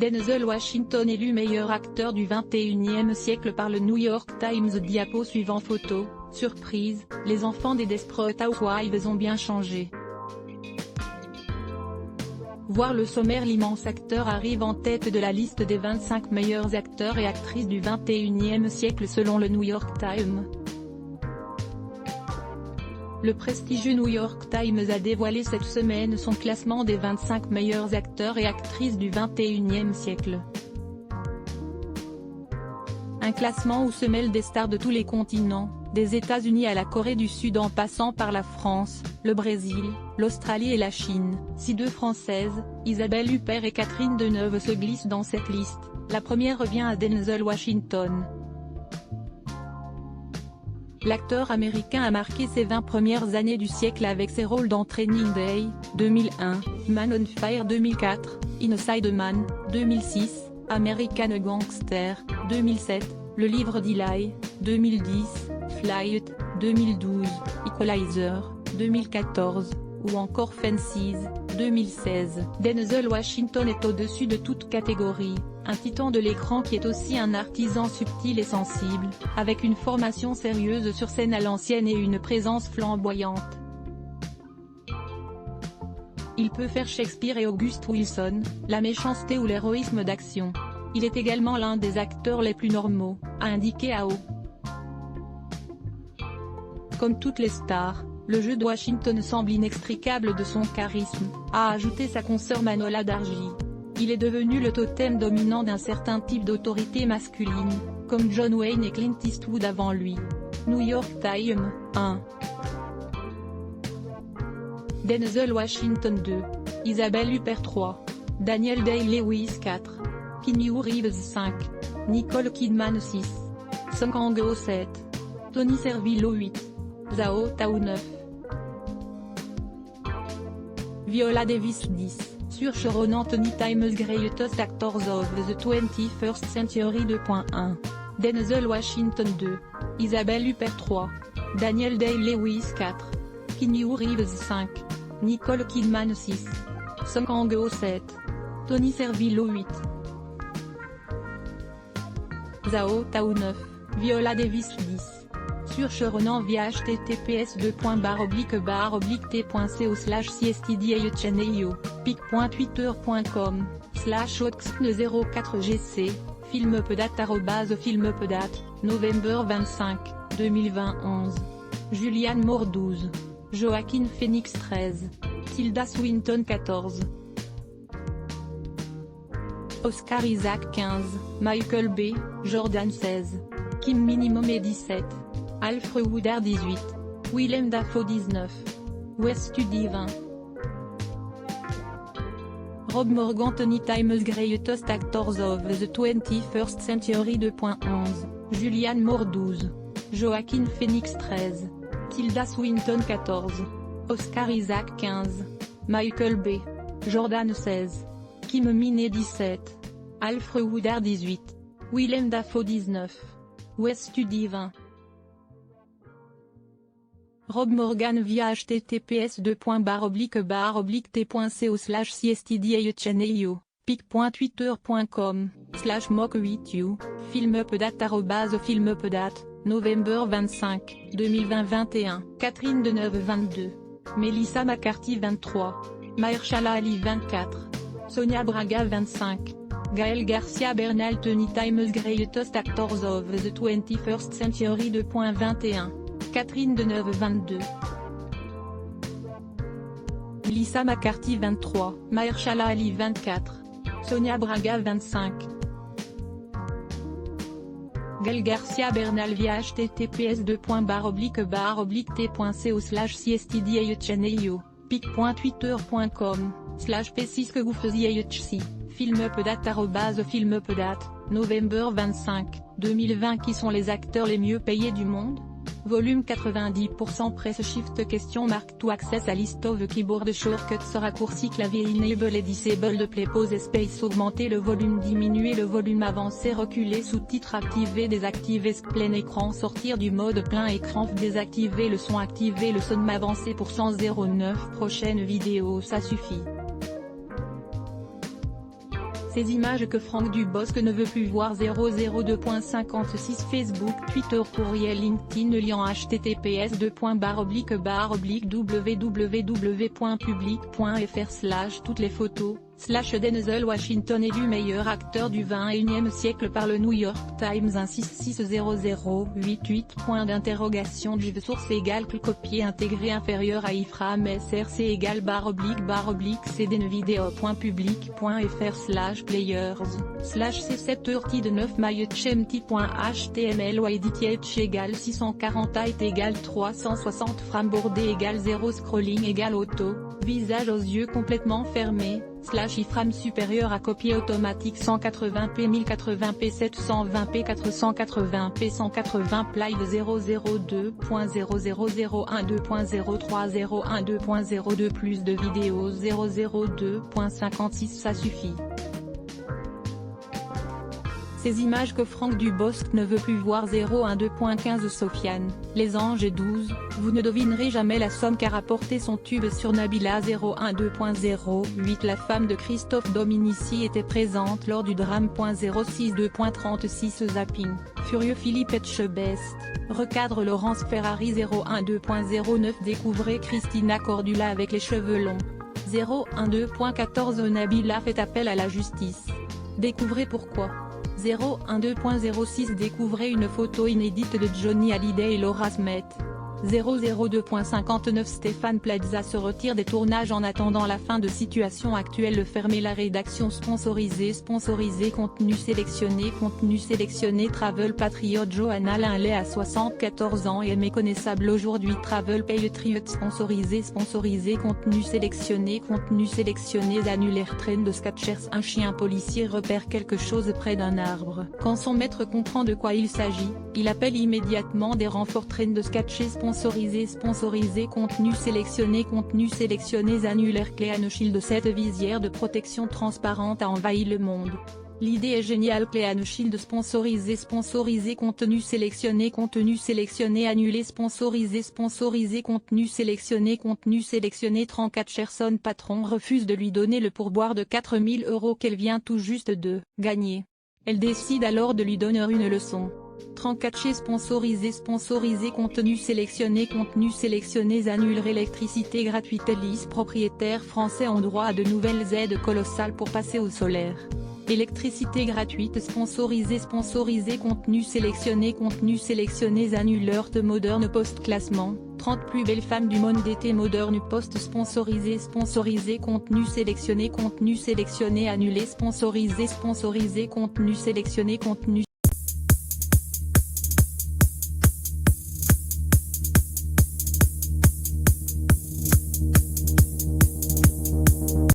Denzel Washington élu meilleur acteur du XXIe siècle par le New York Times. Diapo suivant photo, surprise, les enfants des Desperate Housewives ont bien changé. Voir le sommaire. L'immense acteur arrive en tête de la liste des 25 meilleurs acteurs et actrices du XXIe siècle selon le New York Times. Le prestigieux New York Times a dévoilé cette semaine son classement des 25 meilleurs acteurs et actrices du XXIe siècle. Un classement où se mêlent des stars de tous les continents, des États-Unis à la Corée du Sud en passant par la France, le Brésil, l'Australie et la Chine. Si deux Françaises, Isabelle Huppert et Catherine Deneuve se glissent dans cette liste, la première revient à Denzel Washington. L'acteur américain a marqué ses 20 premières années du siècle avec ses rôles dans Training Day, 2001, Man on Fire 2004, Inside Man, 2006, American Gangster, 2007, Le Livre d'Eli, 2010, Flight, 2012, Equalizer, 2014, ou encore Fences, 2016. Denzel Washington est au-dessus de toute catégorie, un titan de l'écran qui est aussi un artisan subtil et sensible, avec une formation sérieuse sur scène à l'ancienne et une présence flamboyante. Il peut faire Shakespeare et August Wilson, la méchanceté ou l'héroïsme d'action. Il est également l'un des acteurs les plus normaux, a indiqué AO. Comme toutes les stars, le jeu de Washington semble inextricable de son charisme, a ajouté sa consoeur Manohla Darji. Il est devenu le totem dominant d'un certain type d'autorité masculine, comme John Wayne et Clint Eastwood avant lui. New York Times, 1. Denzel Washington 2. Isabelle Huppert 3. Daniel Day-Lewis 4. Keanu Reeves 5. Nicole Kidman 6. Song Kang-ho 7. Tony Servillo 8. Zhao Tao 9. Viola Davis 10. Sur Sharon Anthony Times Greatest Actors of the 21st Century 2.1. Denzel Washington 2. Isabelle Huppert 3. Daniel Day-Lewis 4. Keanu Reeves 5. Nicole Kidman 6. Song Kang-ho 7. Tony Servillo 8. Zhao Tao 9. Viola Davis 10. Sur Sharon via https://t.co/cstdhneio, pic.twitter.com/oxne04gc, filmpedat@filmpedat, November 25, 2021. Julianne Moore 12. Joaquin Phoenix 13. Tilda Swinton 14. Oscar Isaac 15, Michael B. Jordan 16. Kim Minimum 17. Alfred Woodard 18. Willem Dafoe 19. Wes Studi 20. Rob Morgan Tony Times Greatest Actors of the 21st Century 2.11. Julianne Moore 12. Joaquin Phoenix 13. Tilda Swinton 14. Oscar Isaac 15. Michael B. Jordan 16. Kim Miné 17. Alfred Woodard 18. Willem Dafoe 19. Wes Studi 20. Rob Morgan via https://t.co/cstdhneio, pic.twitter.com/mock8u, filmpedat@filmpedat, November 25, 2021. Catherine Deneuve 22. Melissa McCarthy 23. Mahershala Ali 24. Sonia Braga 25. Gaël Garcia Bernal Tony Times Greatest Actors of the 21st Century 2.21. Catherine Deneuve 22. Melissa McCarthy 23. Mahershala Ali 24. Sonia Braga 25. Gaël Garcia Bernal via https://t.co/cstdhneio, pic.twitter.com/p6que-vous-faisiez-hc, filmpedat@filmpedat, November 25, 2020. Qui sont les acteurs les mieux payés du monde? Volume 90% Press Shift Question Mark to access a list of keyboard shortcuts raccourci clavier enable et disable play pause space augmenter le volume diminuer le volume avancer reculer sous-titres activer désactiver plein écran sortir du mode plein écran désactiver le son activer le son avancer pour 109 prochaine vidéo ça suffit. Ces images que Franck Dubosc ne veut plus voir. 002.56 Facebook, Twitter, courriel, LinkedIn, lien https://www.public.fr/ toutes les photos, Denzel Washington élu meilleur acteur du 21e siècle par le New York Times. 1660088 point d'interrogation. Div source égale copier intégré inférieur à iframe src égale //cdnvideo.public.fr/players/c7 de 9 myhmti.html ou editH égale 640 height égale 360 frames bordé égale 0 scrolling égale auto, visage aux yeux complètement fermés, /iframe supérieur à copier automatique 180p 1080p 720p 480p 180 play de 002.00012.03012.02 plus de vidéos 002.56 ça suffit. Ces images que Franck Dubosc ne veut plus voir. 012.15 Sofiane, Les Anges 12, vous ne devinerez jamais la somme qu'a rapporté son tube sur Nabila. 012.08 La femme de Christophe Dominici était présente lors du drame. 062.36 Zapping, furieux Philippe Etchebest, recadre Laurence Ferrari. 012.09 Découvrez Christina Cordula avec les cheveux longs. 012.14 Nabila fait appel à la justice. Découvrez pourquoi. 012.06 Découvrez une photo inédite de Johnny Hallyday et Laura Smet. 002.59 Stéphane Plaza se retire des tournages en attendant la fin de situation actuelle. Fermer la rédaction. Sponsorisé contenu sélectionné Travel Patriot. Johanna Linley a 74 ans et est méconnaissable aujourd'hui. Travel Patriot sponsorisé contenu sélectionné Annulaire Train de Skechers. Un chien policier repère quelque chose près d'un arbre. Quand son maître comprend de quoi il s'agit, il appelle immédiatement des renforts. Train de Skechers sponsorisé contenu sélectionné Annulaire Clean Shield. Cette visière de protection transparente a envahi le monde. L'idée est géniale. Clean Shield sponsorisé contenu sélectionné annulé sponsorisé contenu sélectionné 34 Cherson patron refuse de lui donner le pourboire de 4 000 € qu'elle vient tout juste de gagner. Elle décide alors de lui donner une leçon. 34 sponsorisé contenu sélectionné annulera électricité gratuite. Les propriétaires français ont droit à de nouvelles aides colossales pour passer au solaire. Électricité gratuite sponsorisé contenu sélectionné annuleur de Modern Post classement, 30 plus belles femmes du monde d'été. Modern Post sponsorisé contenu sélectionné annulé sponsorisé contenu sélectionné